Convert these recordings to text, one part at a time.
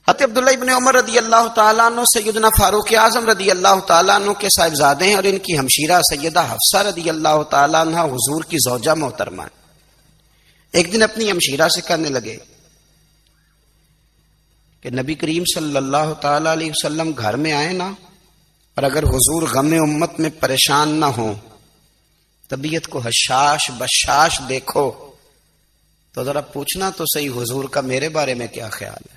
حضرت عبداللہ ابن عمر رضی اللہ تعالیٰ عنہ سیدنا فاروق اعظم رضی اللہ تعالیٰ عنہ کے صاحبزادے ہیں، اور ان کی ہمشیرہ سیدہ حفصہ رضی اللہ تعالیٰ عنہ حضور کی زوجہ محترمہ ہیں۔ ایک دن اپنی ہمشیرہ سے کہنے لگے کہ نبی کریم صلی اللہ تعالیٰ علیہ وسلم گھر میں آئے نا، اور اگر حضور غم امت میں پریشان نہ ہوں، طبیعت کو حشاش بشاش دیکھو، تو ذرا پوچھنا تو صحیح حضور کا میرے بارے میں کیا خیال ہے،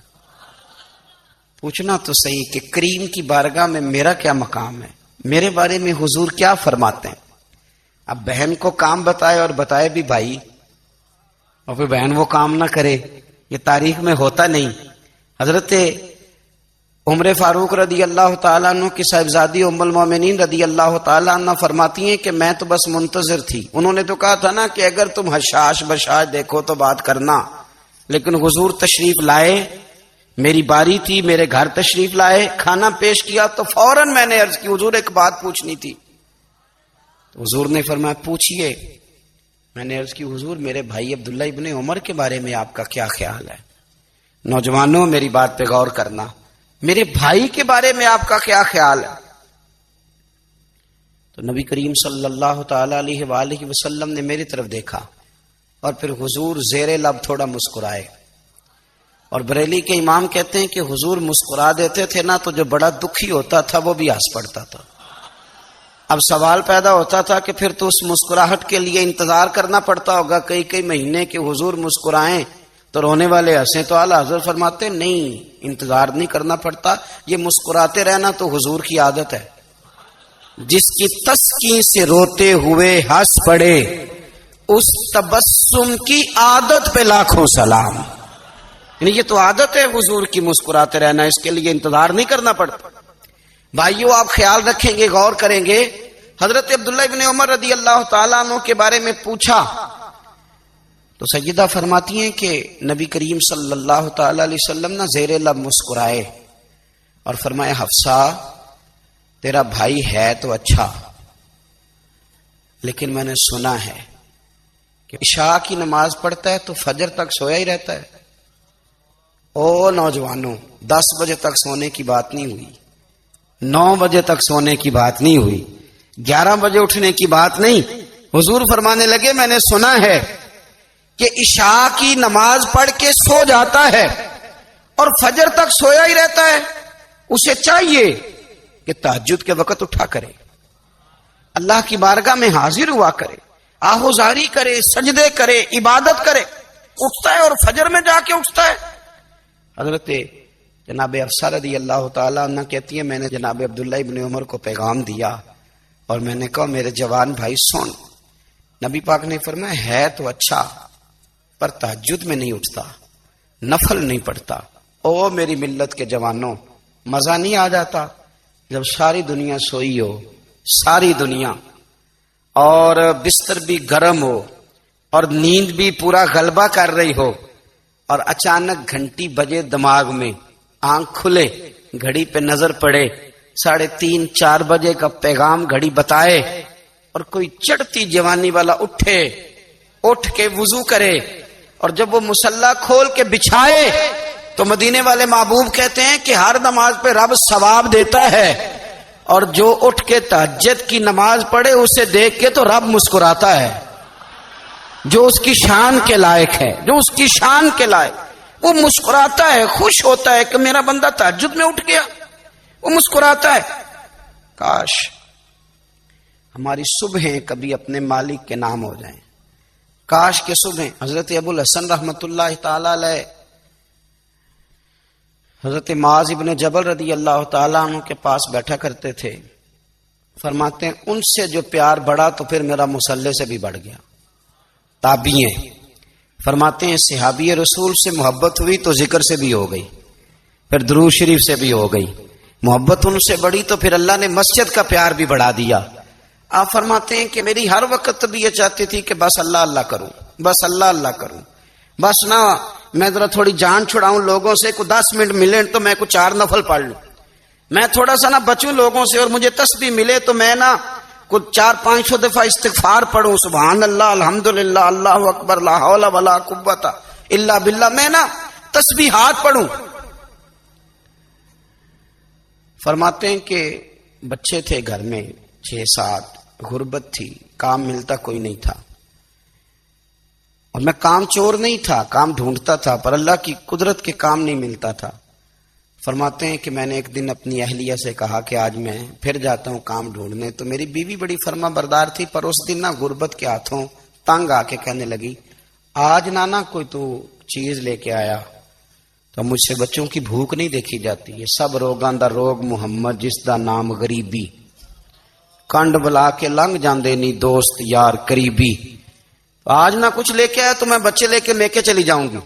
پوچھنا تو صحیح کہ کریم کی بارگاہ میں میرا کیا مقام ہے، میرے بارے میں حضور کیا فرماتے ہیں۔ اب بہن کو کام بتائے، اور بتائے بھی بھائی، اور پھر بہن وہ کام نہ کرے، یہ تاریخ میں ہوتا نہیں۔ حضرت عمر فاروق رضی اللہ تعالیٰ عنہ کی صاحبزادی ام المومنین رضی اللہ تعالیٰ عنہ فرماتی ہیں کہ میں تو بس منتظر تھی، انہوں نے تو کہا تھا نا کہ اگر تم حشاش بشاش دیکھو تو بات کرنا، لیکن حضور تشریف لائے، میری باری تھی، میرے گھر تشریف لائے، کھانا پیش کیا تو فوراً میں نے عرض کی حضور ایک بات پوچھنی تھی۔ تو حضور نے فرمایا پوچھئے۔ میں نے عرض کی حضور میرے بھائی عبداللہ ابن عمر کے بارے میں آپ کا کیا خیال ہے؟ نوجوانوں میری بات پہ غور کرنا، میرے بھائی کے بارے میں آپ کا کیا خیال ہے؟ تو نبی کریم صلی اللہ تعالی علیہ وآلہ وسلم نے میری طرف دیکھا، اور پھر حضور زیر لب تھوڑا مسکرائے، اور بریلی کے امام کہتے ہیں کہ حضور مسکرا دیتے تھے نا تو جو بڑا دکھی ہوتا تھا وہ بھی ہنس پڑتا تھا۔ اب سوال پیدا ہوتا تھا کہ پھر تو اس مسکراہٹ کے لیے انتظار کرنا پڑتا ہوگا کئی مہینے کہ حضور مسکرائیں تو رونے والے ہنسیں، تو اعلیٰ حضرت فرماتے نہیں، انتظار نہیں کرنا پڑتا، یہ مسکراتے رہنا تو حضور کی عادت ہے۔ جس کی تسکین سے روتے ہوئے ہنس پڑے، اس تبسم کی عادت پہ لاکھوں سلام۔ یعنی یہ تو عادت ہے حضور کی مسکراتے رہنا، اس کے لیے انتظار نہیں کرنا پڑتا۔ بھائیو آپ خیال رکھیں گے، غور کریں گے، حضرت عبداللہ ابن عمر رضی اللہ تعالیٰ عنہ کے بارے میں پوچھا تو سیدہ فرماتی ہیں کہ نبی کریم صلی اللہ تعالی علیہ وسلم نہ زیر لب مسکرائے اور فرمایا حفصہ تیرا بھائی ہے تو اچھا، لیکن میں نے سنا ہے کہ عشاء کی نماز پڑھتا ہے تو فجر تک سویا ہی رہتا ہے۔ او نوجوانوں، 10 بجے تک سونے کی بات نہیں ہوئی، 9 بجے تک سونے کی بات نہیں ہوئی، 11 بجے اٹھنے کی بات نہیں۔ حضور فرمانے لگے میں نے سنا ہے کہ عشاء کی نماز پڑھ کے سو جاتا ہے اور فجر تک سویا ہی رہتا ہے، اسے چاہیے کہ تہجد کے وقت اٹھا کرے، اللہ کی بارگاہ میں حاضر ہوا کرے، آہوزاری کرے، سجدے کرے، عبادت کرے، اٹھتا ہے اور فجر میں جا کے اٹھتا ہے۔ حضرت جناب حفصہ رضی اللہ تعالیٰ عنہ کہتی ہے میں نے جناب عبداللہ ابن عمر کو پیغام دیا اور میں نے کہا میرے جوان بھائی سن، نبی پاک نے فرمایا ہے تو اچھا پر تہجد میں نہیں اٹھتا، نفل نہیں پڑھتا۔ او میری ملت کے جوانوں، مزہ نہیں آ جاتا جب ساری دنیا سوئی ہو، ساری دنیا، اور بستر بھی گرم ہو اور نیند بھی پورا غلبہ کر رہی ہو، اور اچانک گھنٹی بجے دماغ میں، آنکھ کھلے، گھڑی پہ نظر پڑے، 3:30 4 بجے کا پیغام گھڑی بتائے، اور کوئی چڑھتی جوانی والا اٹھ کے وضو کرے، اور جب وہ مصلی کھول کے بچھائے تو مدینے والے محبوب کہتے ہیں کہ ہر نماز پہ رب ثواب دیتا ہے، اور جو اٹھ کے تہجد کی نماز پڑھے اسے دیکھ کے تو رب مسکراتا ہے، جو اس کی شان کے لائق ہے، جو اس کی شان کے لائق، وہ مسکراتا ہے، خوش ہوتا ہے کہ میرا بندہ تہجد میں اٹھ گیا، وہ مسکراتا ہے۔ کاش ہماری صبحیں کبھی اپنے مالک کے نام ہو جائیں، کاش کے صبح۔ حضرت ابو الحسن رحمت اللہ تعالی علیہ حضرت معاذ ابن جبل رضی اللہ تعالیٰ عنہ کے پاس بیٹھا کرتے تھے، فرماتے ہیں ان سے جو پیار بڑھا تو پھر میرا مصلی سے بھی بڑھ گیا۔ تابعی ہیں، فرماتے ہیں صحابی رسول سے محبت ہوئی تو ذکر سے بھی ہو گئی، پھر درود شریف سے بھی ہو گئی، محبت ان سے بڑھی تو پھر اللہ نے مسجد کا پیار بھی بڑھا دیا۔ آپ فرماتے ہیں کہ میری ہر وقت طبیعت چاہتی تھی کہ بس اللہ اللہ کروں، بس اللہ اللہ کروں، بس نہ میں ذرا تھوڑی جان چھڑاؤں لوگوں سے، کوئی 10 منٹ ملے تو میں کوئی 4 نفل پڑھ لوں، میں تھوڑا سا نہ بچوں لوگوں سے، اور مجھے تسبیح ملے تو میں نہ کوئی 400-500 دفعہ استغفار پڑھوں، سبحان اللہ، الحمدللہ، اللہ اکبر، لا حول ولا قوت الا باللہ، میں نہ تسبیحات پڑھوں۔ فرماتے ہیں کہ بچے تھے گھر میں 6-7، غربت تھی، کام ملتا کوئی نہیں تھا، اور میں کام چور نہیں تھا، کام ڈھونڈتا تھا، پر اللہ کی قدرت کے کام نہیں ملتا تھا۔ فرماتے ہیں کہ میں نے ایک دن اپنی اہلیہ سے کہا کہ آج میں پھر جاتا ہوں کام ڈھونڈنے، تو میری بیوی بڑی فرما بردار تھی، پر اس دن غربت کے ہاتھوں تنگ آ کے کہنے لگی آج نانا کوئی تو چیز لے کے آیا، تو مجھ سے بچوں کی بھوک نہیں دیکھی جاتی، یہ سب روگاں دا روگ محمد جس دا نام غریبی، کنڈ بلا کے لنگ جاندے نہیں دوست یار قریبی، آج نہ کچھ لے کے آیا تو میں بچے لے کے چلی جاؤں گی۔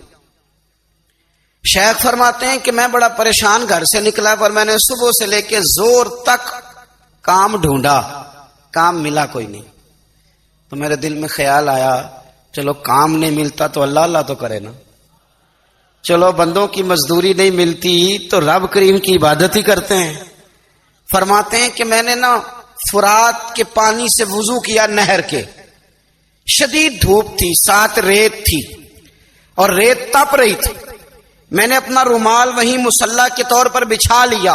شیخ فرماتے ہیں کہ میں بڑا پریشان گھر سے نکلا، پر میں نے صبح سے لے کے زور تک کام ڈھونڈا، کام ملا کوئی نہیں، تو میرے دل میں خیال آیا چلو کام نہیں ملتا تو اللہ اللہ تو کرے نا، چلو بندوں کی مزدوری نہیں ملتی تو رب کریم کی عبادت ہی کرتے ہیں۔ فرماتے ہیں کہ میں نے نا فرات کے پانی سے وضو کیا، نہر کے، شدید دھوپ تھی، ساتھ ریت تھی اور ریت تپ رہی تھی، میں نے اپنا رومال وہیں مصلی کے طور پر بچھا لیا،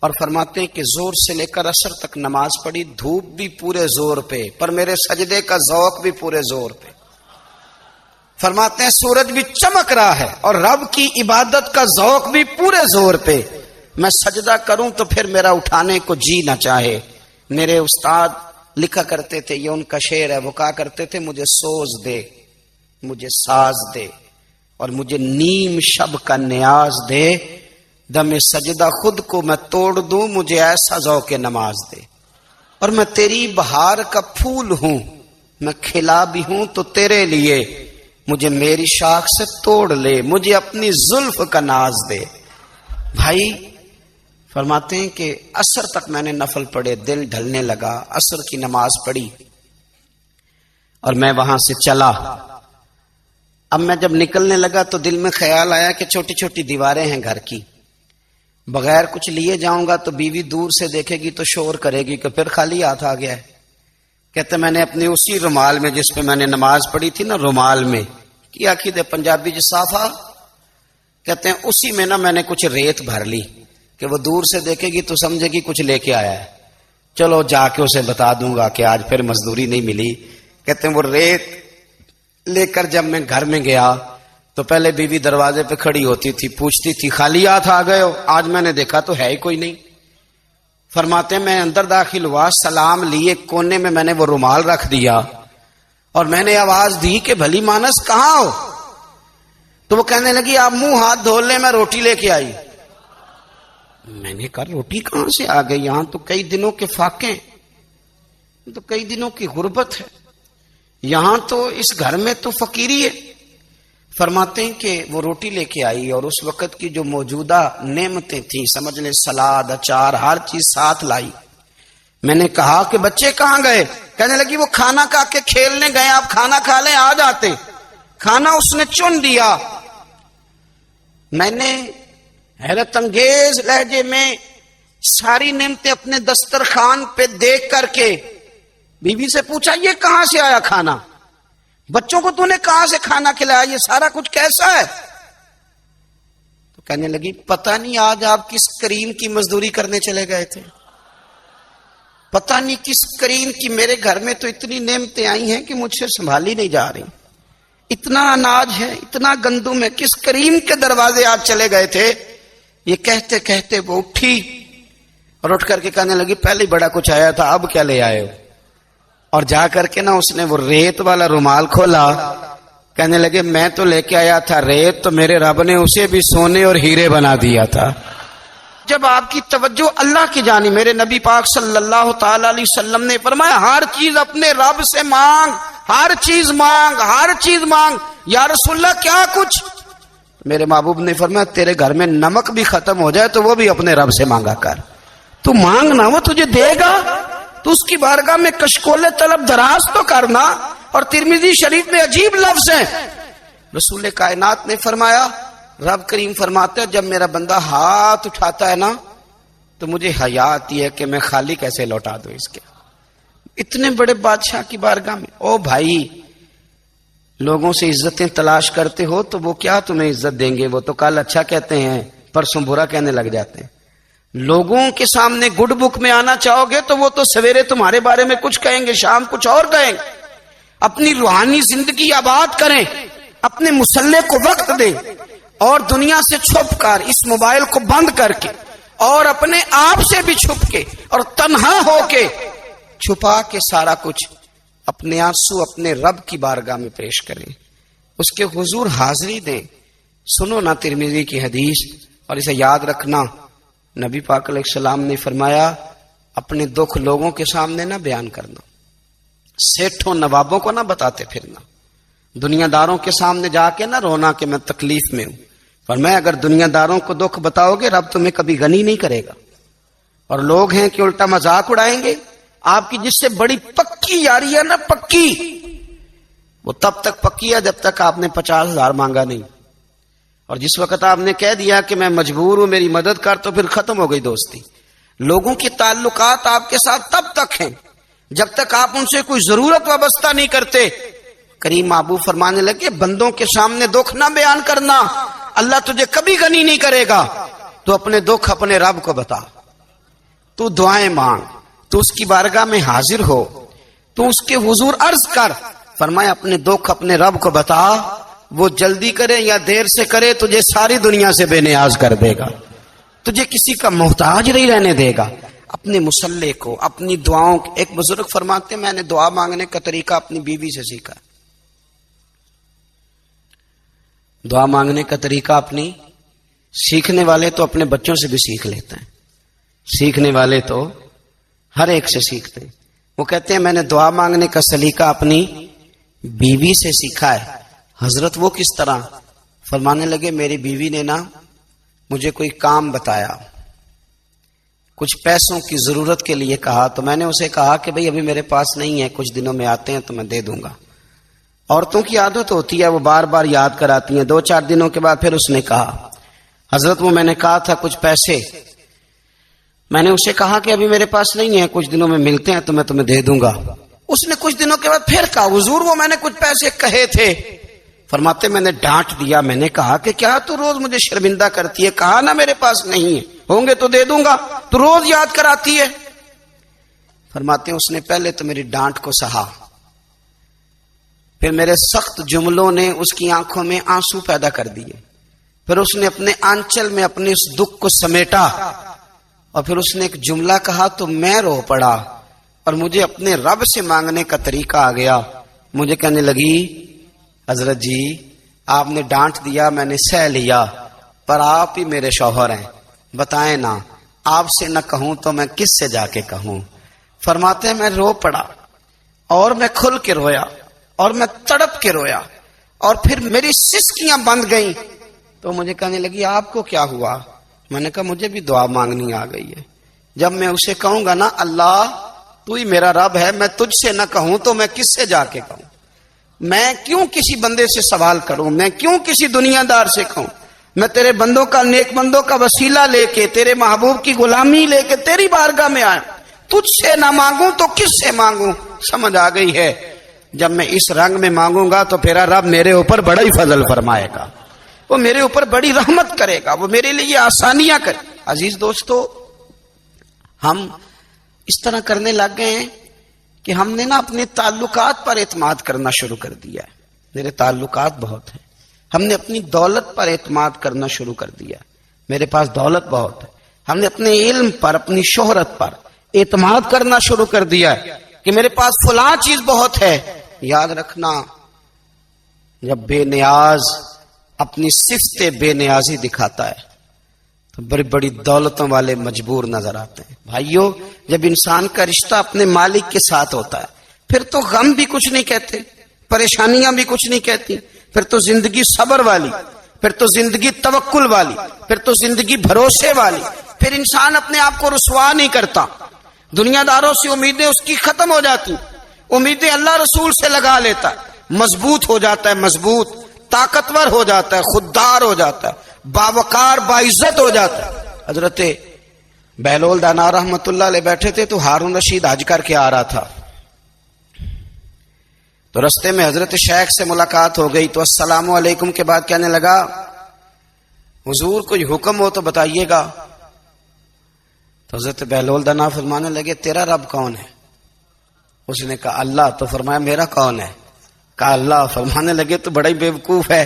اور فرماتے ہیں کہ زور سے لے کر عصر تک نماز پڑھی، دھوپ بھی پورے زور پہ، پر میرے سجدے کا ذوق بھی پورے زور پہ۔ فرماتے ہیں سورج بھی چمک رہا ہے اور رب کی عبادت کا ذوق بھی پورے زور پہ، میں سجدہ کروں تو پھر میرا اٹھانے کو جی نہ چاہے۔ میرے استاد لکھا کرتے تھے، یہ ان کا شعر ہے، وہ کہا کرتے تھے مجھے سوز دے، مجھے ساز دے، اور مجھے نیم شب کا نیاز دے، دم سجدہ خود کو میں توڑ دوں، مجھے ایسا ذوق نماز دے، اور میں تیری بہار کا پھول ہوں، میں کھلا بھی ہوں تو تیرے لیے، مجھے میری شاخ سے توڑ لے، مجھے اپنی زلف کا ناز دے۔ بھائی فرماتے ہیں کہ عصر تک میں نے نفل پڑھے، دل ڈھلنے لگا، عصر کی نماز پڑھی اور میں وہاں سے چلا۔ اب میں جب نکلنے لگا تو دل میں خیال آیا کہ چھوٹی چھوٹی دیواریں ہیں گھر کی، بغیر کچھ لیے جاؤں گا تو بیوی دور سے دیکھے گی تو شور کرے گی کہ پھر خالی ہاتھ آ گیا ہے۔ کہتے میں نے اپنی اسی رومال میں جس پہ میں نے نماز پڑھی تھی نا، رومال میں کیا دے پنجابی صافا، کہتے ہیں اسی میں نا میں نے کچھ ریت بھر لی کہ وہ دور سے دیکھے گی تو سمجھے گی کچھ لے کے آیا ہے، چلو جا کے اسے بتا دوں گا کہ آج پھر مزدوری نہیں ملی۔ کہتے ہیں وہ ریت لے کر جب میں گھر میں گیا تو پہلے بیوی دروازے پہ کھڑی ہوتی تھی، پوچھتی تھی خالی ہاتھ آ گئے ہو؟ آج میں نے دیکھا تو ہے ہی کوئی نہیں۔ فرماتے ہیں میں اندر داخل ہوا، سلام لیے، کونے میں میں نے وہ رومال رکھ دیا اور میں نے آواز دی کہ بھلی مانس کہاں ہو؟ تو وہ کہنے لگی آپ منہ ہاتھ دھو لیں، میں روٹی لے کے آئی۔ میں نے کہا روٹی کہاں سے آ گئی؟ یہاں تو کئی دنوں کے فاقے، تو کئی دنوں کی غربت ہے، یہاں تو اس گھر میں تو فقیری ہے۔ فرماتے ہیں کہ وہ روٹی لے کے آئی اور اس وقت کی جو موجودہ نعمتیں تھیں، سمجھ لیں سلاد، اچار، ہر چیز ساتھ لائی۔ میں نے کہا کہ بچے کہاں گئے؟ کہنے لگی وہ کھانا کھا کے کھیلنے گئے، آپ کھانا کھا لیں آ جاتے۔ کھانا اس نے چن دیا۔ میں نے حیرت انگیز لہجے میں ساری نعمتیں اپنے دسترخوان پہ دیکھ کر کے بیوی سے پوچھا یہ کہاں سے آیا کھانا؟ بچوں کو تو نے کہاں سے کھانا کھلایا؟ یہ سارا کچھ کیسا ہے؟ تو کہنے لگی پتہ نہیں آج آپ کس کریم کی مزدوری کرنے چلے گئے تھے، پتہ نہیں کس کریم کی، میرے گھر میں تو اتنی نعمتیں آئی ہیں کہ مجھ سے سنبھالی نہیں جا رہی، اتنا اناج ہے، اتنا گندم ہے، کس کریم کے دروازے آج چلے گئے تھے؟ یہ کہتے کہتے وہ اٹھی اور اٹھ کر کے کہنے لگی پہلے بڑا کچھ آیا تھا، اب کیا لے آئے ہو؟ اور جا کر کے نا اس نے وہ ریت والا رومال کھولا، کہنے لگے میں تو لے کے آیا تھا ریت، تو میرے رب نے اسے بھی سونے اور ہیرے بنا دیا تھا۔ جب آپ کی توجہ اللہ کی جانب، میرے نبی پاک صلی اللہ تعالی علیہ وسلم نے فرمایا ہر چیز اپنے رب سے مانگ، ہر چیز مانگ، ہر چیز مانگ۔ یا رسول اللہ کیا کچھ؟ میرے محبوب نے فرمایا تیرے گھر میں نمک بھی ختم ہو جائے تو وہ بھی اپنے رب سے مانگا کر، تو مانگنا وہ تجھے دے گا، تو اس کی بارگاہ میں کشکول طلب دراز تو کرنا۔ اور ترمذی شریف میں عجیب لفظ ہیں، رسول کائنات نے فرمایا، رب کریم فرماتا ہے جب میرا بندہ ہاتھ اٹھاتا ہے نا تو مجھے حیا آتی ہے کہ میں خالی کیسے لوٹا دوں اس کے، اتنے بڑے بادشاہ کی بارگاہ میں۔ او بھائی لوگوں سے عزتیں تلاش کرتے ہو تو وہ کیا تمہیں عزت دیں گے؟ وہ تو کل اچھا کہتے ہیں پرسوں برا کہنے لگ جاتے ہیں۔ لوگوں کے سامنے گڈ بک میں آنا چاہو گے تو وہ تو سویرے تمہارے بارے میں کچھ کہیں گے، شام کچھ اور کہیں گے۔ اپنی روحانی زندگی آباد کریں، اپنے مسلح کو وقت دیں، اور دنیا سے چھپ کر اس موبائل کو بند کر کے اور اپنے آپ سے بھی چھپ کے اور تنہا ہو کے چھپا کے سارا کچھ اپنے آنسو اپنے رب کی بارگاہ میں پیش کریں، اس کے حضور حاضری دیں۔ سنو نا ترمذی کی حدیث، اور اسے یاد رکھنا، نبی پاک علیہ السلام نے فرمایا اپنے دکھ لوگوں کے سامنے نہ بیان کرنا، سیٹھوں نوابوں کو نہ بتاتے پھرنا، دنیا داروں کے سامنے جا کے نہ رونا کہ میں تکلیف میں ہوں۔ فرمایا اگر دنیا داروں کو دکھ بتاؤ گے رب تمہیں کبھی غنی نہیں کرے گا، اور لوگ ہیں کہ الٹا مذاق اڑائیں گے۔ آپ کی جس سے بڑی پکی یاری ہے نا، پکی، وہ تب تک پکی ہے جب تک آپ نے 50,000 مانگا نہیں، اور جس وقت آپ نے کہہ دیا کہ میں مجبور ہوں میری مدد کر، تو پھر ختم ہو گئی دوستی۔ لوگوں کے تعلقات آپ کے ساتھ تب تک ہیں جب تک آپ ان سے کوئی ضرورت وابستہ نہیں کرتے۔ کریم محبوب فرمانے لگے بندوں کے سامنے دکھ نہ بیان کرنا، اللہ تجھے کبھی غنی نہیں کرے گا۔ تو اپنے دکھ اپنے رب کو بتا، تو دعائیں مانگ، تو اس کی بارگاہ میں حاضر ہو، تو اس کے حضور عرض کر۔ فرمایا اپنے دکھ اپنے رب کو بتا، وہ جلدی کرے یا دیر سے کرے تجھے ساری دنیا سے بے نیاز کر دے گا، تجھے کسی کا محتاج نہیں رہنے دے گا۔ اپنے مسلح کو، اپنی دعاؤں، ایک بزرگ فرماتے ہیں میں نے دعا مانگنے کا طریقہ اپنی بیوی سے سیکھا۔ دعا مانگنے کا طریقہ اپنی، سیکھنے والے تو اپنے بچوں سے بھی سیکھ لیتے ہیں، سیکھنے والے تو ہر ایک سے سیکھتے ہیں۔ وہ کہتے ہیں میں نے دعا مانگنے کا سلیقہ اپنی بیوی سے سیکھا ہے۔ حضرت وہ کس طرح؟ فرمانے لگے میری بیوی نے نا مجھے کوئی کام بتایا، کچھ پیسوں کی ضرورت کے لیے کہا، تو میں نے اسے کہا کہ بھئی ابھی میرے پاس نہیں ہے، کچھ دنوں میں آتے ہیں تو میں دے دوں گا۔ عورتوں کی عادت ہوتی ہے وہ بار بار یاد کراتی ہیں، 2-4 دنوں کے بعد پھر اس نے کہا حضرت وہ میں نے کہا تھا کچھ پیسے، میں نے اسے کہا کہ ابھی میرے پاس نہیں ہے، کچھ دنوں میں ملتے ہیں تو میں تمہیں دے دوں گا۔ اس نے کچھ دنوں کے بعد پھر کہا حضور وہ میں نے کچھ پیسے کہے تھے۔ فرماتے میں نے ڈانٹ دیا، میں نے کہا کہ کیا تو روز مجھے شرمندہ کرتی ہے، کہا نا میرے پاس نہیں ہے، ہوں گے تو دے دوں گا، تو روز یاد کراتی ہے۔ فرماتے ہیں اس نے پہلے تو میری ڈانٹ کو سہا، پھر میرے سخت جملوں نے اس کی آنکھوں میں آنسو پیدا کر دیے، پھر اس نے اپنے آنچل میں اپنے اس دکھ کو سمیٹا، اور پھر اس نے ایک جملہ کہا تو میں رو پڑا، اور مجھے اپنے رب سے مانگنے کا طریقہ آ گیا۔ مجھے کہنے لگی حضرت جی آپ نے ڈانٹ دیا، میں نے سہ لیا، پر آپ ہی میرے شوہر ہیں، بتائیں نا آپ سے نہ کہوں تو میں کس سے جا کے کہوں۔ فرماتے ہیں میں رو پڑا، اور میں کھل کے رویا، اور میں تڑپ کے رویا، اور پھر میری سسکیاں بند گئیں۔ تو مجھے کہنے لگی آپ کو کیا ہوا؟ میں نے کہا مجھے بھی دعا مانگنی آ گئی ہے، جب میں اسے کہوں گا نا اللہ تو ہی میرا رب ہے، میں تجھ سے نہ کہوں تو میں کس سے جا کے کہوں؟ میں کیوں کسی بندے سے سوال کروں؟ میں کیوں کسی دنیا دار سے کہوں؟ میں تیرے بندوں کا، نیک بندوں کا وسیلہ لے کے، تیرے محبوب کی غلامی لے کے تیری بارگاہ میں آیا، تجھ سے نہ مانگوں تو کس سے مانگوں؟ سمجھ آ گئی ہے جب میں اس رنگ میں مانگوں گا تو پھر رب میرے اوپر بڑا ہی فضل فرمائے گا، وہ میرے اوپر بڑی رحمت کرے گا، وہ میرے لیے آسانیاں کرے۔ عزیز دوستو ہم اس طرح کرنے لگ گئے ہیں کہ ہم نے نا اپنے تعلقات پر اعتماد کرنا شروع کر دیا ہے۔ میرے تعلقات بہت ہیں، ہم نے اپنی دولت پر اعتماد کرنا شروع کر دیا، میرے پاس دولت بہت ہے۔ ہم نے اپنے علم پر، اپنی شہرت پر اعتماد کرنا شروع کر دیا ہے کہ میرے پاس فلاں چیز بہت ہے۔ یاد رکھنا جب بے نیاز اپنی صفت بے نیازی دکھاتا ہے تو بڑی بڑی دولتوں والے مجبور نظر آتے ہیں۔ بھائیو جب انسان کا رشتہ اپنے مالک کے ساتھ ہوتا ہے پھر تو غم بھی کچھ نہیں کہتے، پریشانیاں بھی کچھ نہیں کہتی، پھر تو زندگی صبر والی، پھر تو زندگی توکل والی، پھر تو زندگی بھروسے والی، پھر انسان اپنے آپ کو رسوا نہیں کرتا، دنیا داروں سے امیدیں اس کی ختم ہو جاتی، امیدیں اللہ رسول سے لگا لیتا ہے، مضبوط ہو جاتا ہے، مضبوط، طاقتور ہو جاتا ہے، خوددار ہو جاتا ہے، باوقار باعزت ہو جاتا ہے۔ حضرت بہلول دانا رحمت اللہ علیہ بیٹھے تھے تو ہارون رشید حج کر کے آ رہا تھا، تو رستے میں حضرت شیخ سے ملاقات ہو گئی تو السلام علیکم کے بعد کہنے لگا حضور کوئی حکم ہو تو بتائیے گا۔ تو حضرت بہلول دنا فرمانے لگے تیرا رب کون ہے؟ اس نے کہا اللہ. تو فرمایا میرا کون ہے؟ کہا اللہ. فرمانے لگے تو بڑا ہی بیوقوف ہے،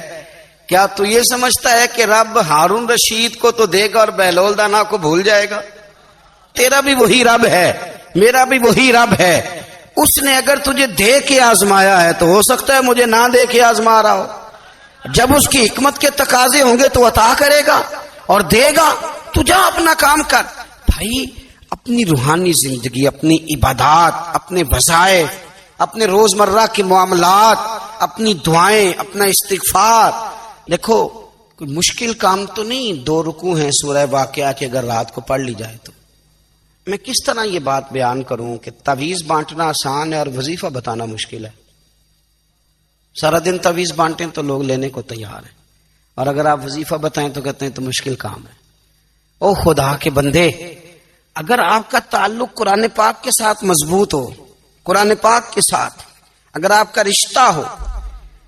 کیا تو یہ سمجھتا ہے کہ رب ہارون رشید کو تو دے گا اور بہلول دانا کو بھول جائے گا؟ تیرا بھی وہی رب ہے، میرا بھی وہی رب ہے. اس نے اگر تجھے دے کے آزمایا ہے تو ہو سکتا ہے مجھے نہ دے کے آزما رہا ہو. جب اس کی حکمت کے تقاضے ہوں گے تو عطا کرے گا اور دے گا. تو جا اپنا کام کر. بھائی اپنی روحانی زندگی، اپنی عبادات، اپنے وظائف، اپنے روزمرہ کے معاملات، اپنی دعائیں، اپنا استغفار. دیکھو کوئی مشکل کام تو نہیں 2 رکوع ہیں سورہ واقعہ کے، اگر رات کو پڑھ لی جائے تو. میں کس طرح یہ بات بیان کروں کہ تعویذ بانٹنا آسان ہے اور وظیفہ بتانا مشکل ہے. سارا دن تعویذ بانٹیں تو لوگ لینے کو تیار ہیں، اور اگر آپ وظیفہ بتائیں تو کہتے ہیں تو مشکل کام ہے. او خدا کے بندے، اگر آپ کا تعلق قرآن پاک کے ساتھ مضبوط ہو، قرآن پاک کے ساتھ اگر آپ کا رشتہ ہو،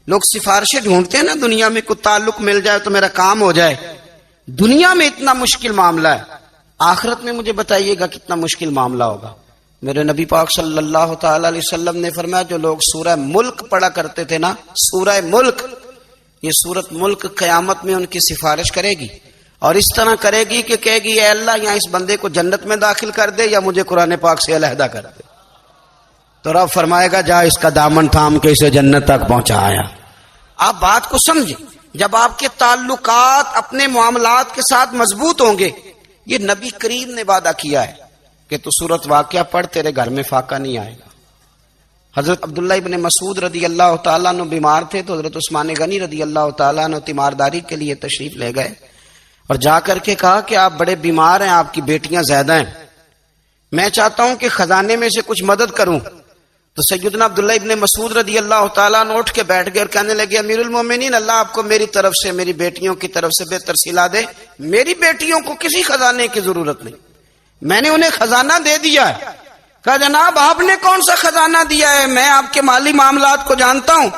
لوگ سفارشیں ڈھونڈتے ہیں نا دنیا میں، کوئی تعلق مل جائے تو میرا کام ہو جائے. دنیا میں اتنا مشکل معاملہ ہے، آخرت میں مجھے بتائیے گا کتنا مشکل معاملہ ہوگا. میرے نبی پاک صلی اللہ تعالی علیہ وسلم نے فرمایا جو لوگ سورہ ملک پڑھا کرتے تھے نا، سورہ ملک، یہ سورت ملک قیامت میں ان کی سفارش کرے گی، اور اس طرح کرے گی کہ کہے گی اے اللہ یہاں اس بندے کو جنت میں داخل کر دے یا مجھے قرآن پاک سے علیحدہ کر دے. تو رب فرمائے گا جا اس کا دامن تھام کے اسے جنت تک پہنچایا. آپ بات کو سمجھیں، جب آپ کے تعلقات اپنے معاملات کے ساتھ مضبوط ہوں گے. یہ نبی کریم نے وعدہ کیا ہے کہ تو سورت واقعہ پڑھ تیرے گھر میں فاقہ نہیں آئے گا. حضرت عبداللہ ابن مسعود رضی اللہ تعالیٰ عنہ بیمار تھے تو حضرت عثمان غنی رضی اللہ تعالیٰ عنہ تیمارداری کے لیے تشریف لے گئے اور جا کر کے کہا کہ آپ بڑے بیمار ہیں، آپ کی بیٹیاں زیادہ ہیں، میں چاہتا ہوں کہ خزانے میں سے کچھ مدد کروں. تو سیدنا عبداللہ ابن مسعود رضی اللہ تعالیٰ عنہ اٹھ کے بیٹھ گئے اور کہنے لگے امیر المومنین، اللہ آپ کو میری طرف سے، میری بیٹیوں کی طرف سے بہتر صلہ دے. میری بیٹیوں کو کسی خزانے کی ضرورت نہیں، میں نے انہیں خزانہ دے دیا ہے. کہا جناب آپ نے کون سا خزانہ دیا ہے، میں آپ کے مالی معاملات کو جانتا ہوں.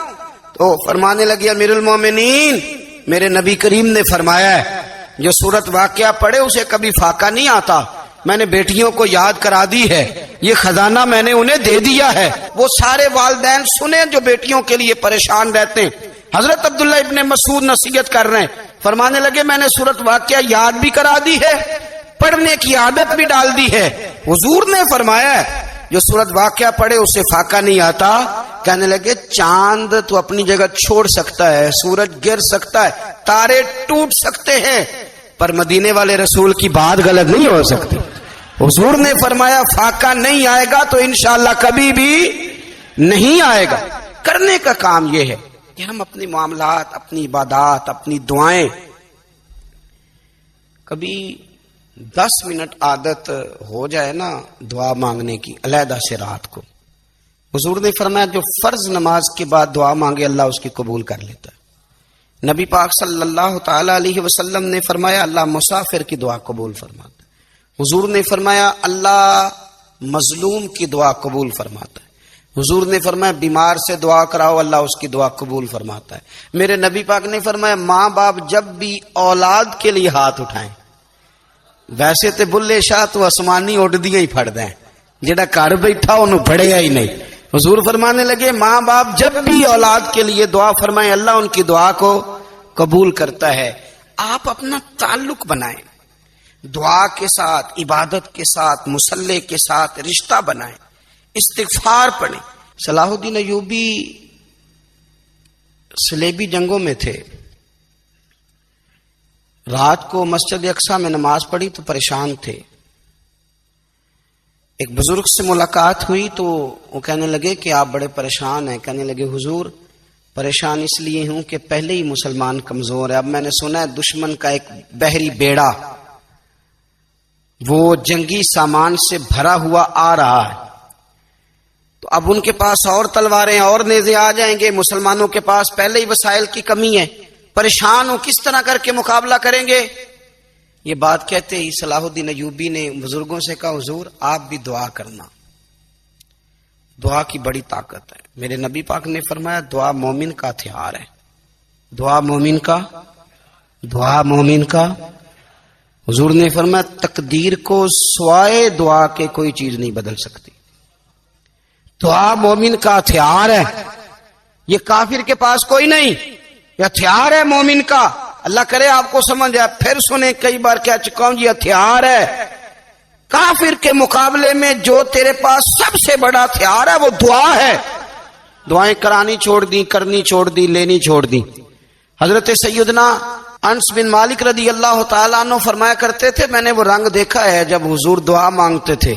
تو فرمانے لگے امیر المومنین، میرے نبی کریم نے فرمایا ہے جو سورت واقعہ پڑھے اسے کبھی فاقہ نہیں آتا. میں نے بیٹیوں کو یاد کرا دی ہے، یہ خزانہ میں نے انہیں دے دیا ہے. وہ سارے والدین سنیں جو بیٹیوں کے لیے پریشان رہتے ہیں. حضرت عبداللہ ابن مسعود نصیحت کر رہے ہیں، فرمانے لگے میں نے سورت واقعہ یاد بھی کرا دی ہے، پڑھنے کی عادت بھی ڈال دی ہے. حضور نے فرمایا ہے جو سورت واقعہ پڑھے اسے فاقہ نہیں آتا. کہنے لگے چاند تو اپنی جگہ چھوڑ سکتا ہے، سورج گر سکتا ہے، تارے ٹوٹ سکتے ہیں، پر مدینے والے رسول کی بات غلط نہیں ہو سکتی. حضور نے فرمایا فاقہ نہیں آئے گا تو انشاءاللہ کبھی بھی نہیں آئے گا. کرنے کا کام یہ ہے کہ ہم اپنے معاملات، اپنی عبادات، اپنی دعائیں، کبھی 10 منٹ عادت ہو جائے نا دعا مانگنے کی علیحدہ سے رات کو. حضور نے فرمایا جو فرض نماز کے بعد دعا مانگے اللہ اس کی قبول کر لیتا ہے. نبی پاک صلی اللہ تعالی علیہ وسلم نے فرمایا اللہ مسافر کی دعا قبول فرماتا ہے. حضور نے فرمایا اللہ مظلوم کی دعا قبول فرماتا ہے. حضور نے فرمایا بیمار سے دعا کراؤ اللہ اس کی دعا قبول فرماتا ہے. میرے نبی پاک نے فرمایا ماں باپ جب بھی اولاد کے لیے ہاتھ اٹھائیں، ویسے تے بلے شاہ تو آسمانی اڈ دیا ہی پھڑ دیں، جڑا گھر بیٹھا انہوں پڑھیا ہی نہیں. حضور فرمانے لگے ماں باپ جب بھی اولاد کے لیے دعا فرمائیں اللہ ان کی دعا کو قبول کرتا ہے. آپ اپنا تعلق بنائیں دعا کے ساتھ، عبادت کے ساتھ، مصلی کے ساتھ رشتہ بنائیں، استغفار پڑھیں. صلاح الدین ایوبی صلیبی جنگوں میں تھے، رات کو مسجد اقصی میں نماز پڑھی تو پریشان تھے. ایک بزرگ سے ملاقات ہوئی تو وہ کہنے لگے کہ آپ بڑے پریشان ہیں. کہنے لگے حضور پریشان اس لیے ہوں کہ پہلے ہی مسلمان کمزور ہے، اب میں نے سنا ہے دشمن کا ایک بحری بیڑا وہ جنگی سامان سے بھرا ہوا آ رہا ہے، تو اب ان کے پاس اور تلواریں اور نیزے آ جائیں گے، مسلمانوں کے پاس پہلے ہی وسائل کی کمی ہے، پریشان ہوں کس طرح کر کے مقابلہ کریں گے. یہ بات کہتے ہی صلاح الدین ایوبی نے بزرگوں سے کہا حضور آپ بھی دعا کرنا، دعا کی بڑی طاقت ہے. میرے نبی پاک نے فرمایا دعا مومن کا ہتھیار ہے، دعا مومن کا، دعا مومن کا. حضور نے فرمایا تقدیر کو سوائے دعا کے کوئی چیز نہیں بدل سکتی. دعا مومن کا ہتھیار ہے، یہ کافر کے پاس کوئی نہیں، یہ ہتھیار ہے مومن کا. اللہ کرے آپ کو سمجھ آئے. پھر سنیں، کئی بار کہہ چکا ہوں یہ ہتھیار ہے. کافر کے مقابلے میں جو تیرے پاس سب سے بڑا ہتھیار ہے وہ دعا ہے. دعائیں کرانی چھوڑ دی، کرنی چھوڑ دی، لینی چھوڑ دی. حضرت سیدنا انس بن مالک رضی اللہ تعالیٰ عنہ فرمایا کرتے تھے، میں نے وہ رنگ دیکھا ہے جب حضور دعا مانگتے تھے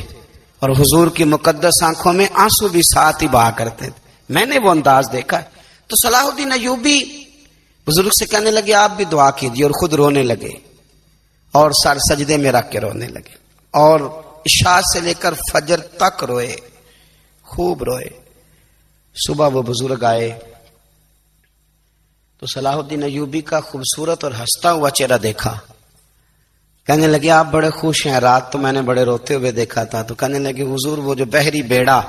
اور حضور کی مقدس آنکھوں میں آنسو بھی ساتھ ہی بہا کرتے تھے. میں نے وہ انداز دیکھا ہے. تو صلاح الدین ایوبی بزرگ سے کہنے لگے آپ بھی دعا کیجیے، اور خود رونے لگے اور سر سجدے میں رکھ کے رونے لگے اور عشاء سے لے کر فجر تک روئے، خوب روئے. صبح وہ بزرگ آئے تو صلاح الدین ایوبی کا خوبصورت اور ہنستا ہوا چہرہ دیکھا. کہنے لگے آپ بڑے خوش ہیں، رات تو میں نے بڑے روتے ہوئے دیکھا تھا. تو کہنے لگے حضور وہ جو بحری بیڑا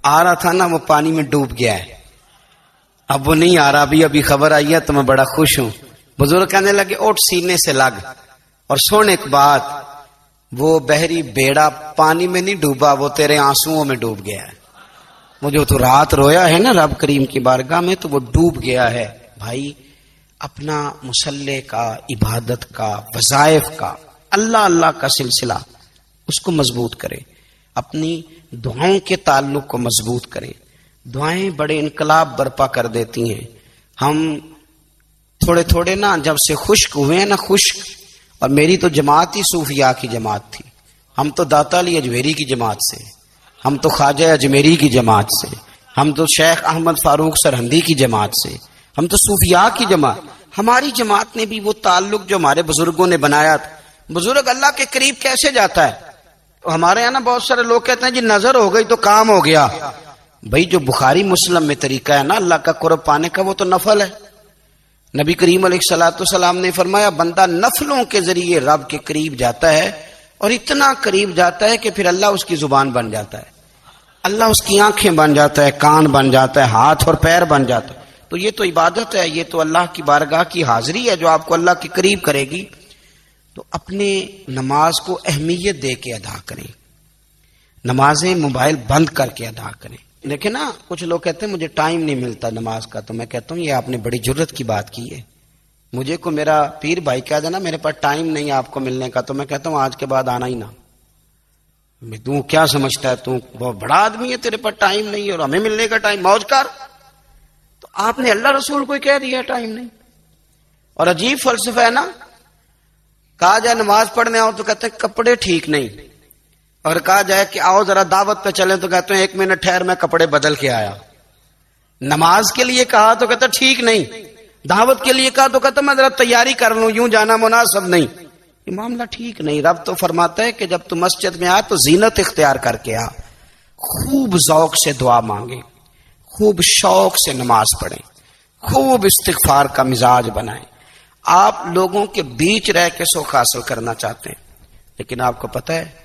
آ رہا تھا نا وہ پانی میں ڈوب گیا ہے، اب وہ نہیں آ رہا، ابھی خبر آئی ہے تو میں بڑا خوش ہوں. بزرگ کہنے لگے اٹھ سینے سے لگ اور سن ایک بات، وہ بحری بیڑا پانی میں نہیں ڈوبا، وہ تیرے آنسوؤں میں ڈوب گیا ہے. وہ جو تو رات رویا ہے نا رب کریم کی بارگاہ میں تو وہ ڈوب گیا ہے. بھائی اپنا مصلی کا، عبادت کا، وظائف کا، اللہ اللہ کا سلسلہ اس کو مضبوط کرے، اپنی دعاؤں کے تعلق کو مضبوط کرے. دعائیں بڑے انقلاب برپا کر دیتی ہیں. ہم تھوڑے تھوڑے نا جب سے خشک ہوئے ہیں نا، خشک، اور میری تو جماعت ہی صوفیاء کی جماعت تھی. ہم تو داتا علی اجمیری کی جماعت سے، ہم تو خواجہ اجمیری کی جماعت سے، ہم تو شیخ احمد فاروق سرہندی کی جماعت سے، ہم تو صوفیاء کی جماعت. ہماری جماعت نے بھی وہ تعلق جو ہمارے بزرگوں نے بنایا تھا. بزرگ اللہ کے قریب کیسے جاتا ہے؟ ہمارے یہاں نا بہت سارے لوگ کہتے ہیں جی نظر ہو گئی تو کام ہو گیا. بھائی جو بخاری مسلم میں طریقہ ہے نا اللہ کا قرب پانے کا وہ تو نفل ہے. نبی کریم علیہ الصلوۃ والسلام نے فرمایا بندہ نفلوں کے ذریعے رب کے قریب جاتا ہے، اور اتنا قریب جاتا ہے کہ پھر اللہ اس کی زبان بن جاتا ہے، اللہ اس کی آنکھیں بن جاتا ہے، کان بن جاتا ہے، ہاتھ اور پیر بن جاتا ہے. تو یہ تو عبادت ہے، یہ تو اللہ کی بارگاہ کی حاضری ہے جو آپ کو اللہ کے قریب کرے گی. تو اپنے نماز کو اہمیت دے کے ادا کریں، نمازیں موبائل بند کر کے ادا کریں. دیکھیں نا کچھ لوگ کہتے ہیں مجھے ٹائم نہیں ملتا نماز کا، تو میں کہتا ہوں یہ آپ نے بڑی جرت کی بات کی ہے. مجھے کو میرا پیر بھائی کہہ دینا میرے پاس ٹائم نہیں آپ کو ملنے کا، تو میں کہتا ہوں آج کے بعد آنا ہی نہ. تو کیا سمجھتا ہے تو بہت بڑا آدمی ہے، تیرے پاس ٹائم نہیں ہے اور ہمیں ملنے کا ٹائم، موج کر. تو آپ نے اللہ رسول کو کہہ دیا ٹائم نہیں. اور عجیب فلسفہ ہے نا، کہا جائے نماز پڑھنے آؤ تو کہتے ہیں کپڑے ٹھیک نہیں، اور کہا جائے کہ آؤ ذرا دعوت پہ چلیں تو کہتے ہیں ایک منٹ ٹھہر میں کپڑے بدل کے آیا. نماز کے لیے کہا تو کہتا ٹھیک نہیں، دعوت کے لیے کہا تو کہتا میں ذرا تیاری کر لوں، یوں جانا مناسب نہیں. یہ معاملہ ٹھیک نہیں. رب تو فرماتا ہے کہ جب تو مسجد میں آ تو زینت اختیار کر کے آ، خوب ذوق سے دعا مانگے، خوب شوق سے نماز پڑھیں، خوب استغفار کا مزاج بنائیں. آپ لوگوں کے بیچ رہ کے سکھ حاصل کرنا چاہتے ہیں، لیکن آپ کو پتہ ہے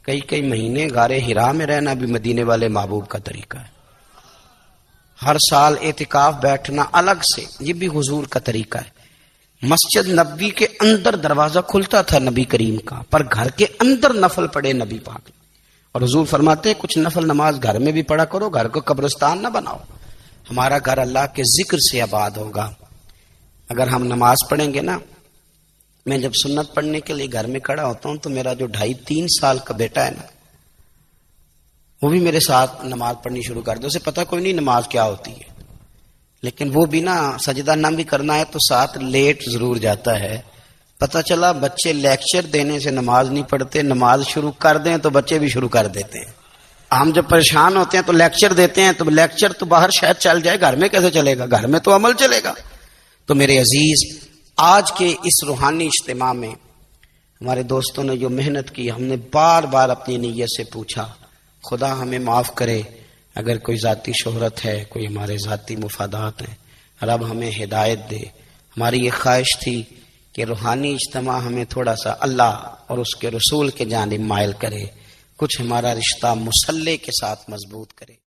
کئی مہینے غار حرا میں رہنا بھی مدینے والے محبوب کا طریقہ ہے. ہر سال اعتکاف بیٹھنا الگ سے، یہ بھی حضور کا طریقہ ہے. مسجد نبوی کے اندر دروازہ کھلتا تھا نبی کریم کا، پر گھر کے اندر نفل پڑے نبی پاک. اور حضور فرماتے ہیں کچھ نفل نماز گھر میں بھی پڑھا کرو، گھر کو قبرستان نہ بناؤ. ہمارا گھر اللہ کے ذکر سے آباد ہوگا. اگر ہم نماز پڑھیں گے نا، میں جب سنت پڑھنے کے لیے گھر میں کھڑا ہوتا ہوں تو میرا جو 2.5-3 سال کا بیٹا ہے نا، وہ بھی میرے ساتھ نماز پڑھنی شروع کر دے. اسے پتہ کوئی نہیں نماز کیا ہوتی ہے، لیکن وہ بھی نا سجدہ نہ بھی کرنا ہے تو ساتھ لیٹ ضرور جاتا ہے. پتہ چلا بچے لیکچر دینے سے نماز نہیں پڑھتے، نماز شروع کر دیں تو بچے بھی شروع کر دیتے ہیں. ہم جب پریشان ہوتے ہیں تو لیکچر دیتے ہیں، تو لیکچر تو باہر شاید چل جائے، گھر میں کیسے چلے گا؟ گھر میں تو عمل چلے گا. تو میرے عزیز، آج کے اس روحانی اجتماع میں ہمارے دوستوں نے جو محنت کی، ہم نے بار بار اپنی نیت سے پوچھا خدا ہمیں معاف کرے اگر کوئی ذاتی شہرت ہے، کوئی ہمارے ذاتی مفادات ہیں، رب ہمیں ہدایت دے. ہماری یہ خواہش تھی کہ روحانی اجتماع ہمیں تھوڑا سا اللہ اور اس کے رسول کے جانب مائل کرے، کچھ ہمارا رشتہ مصلی کے ساتھ مضبوط کرے.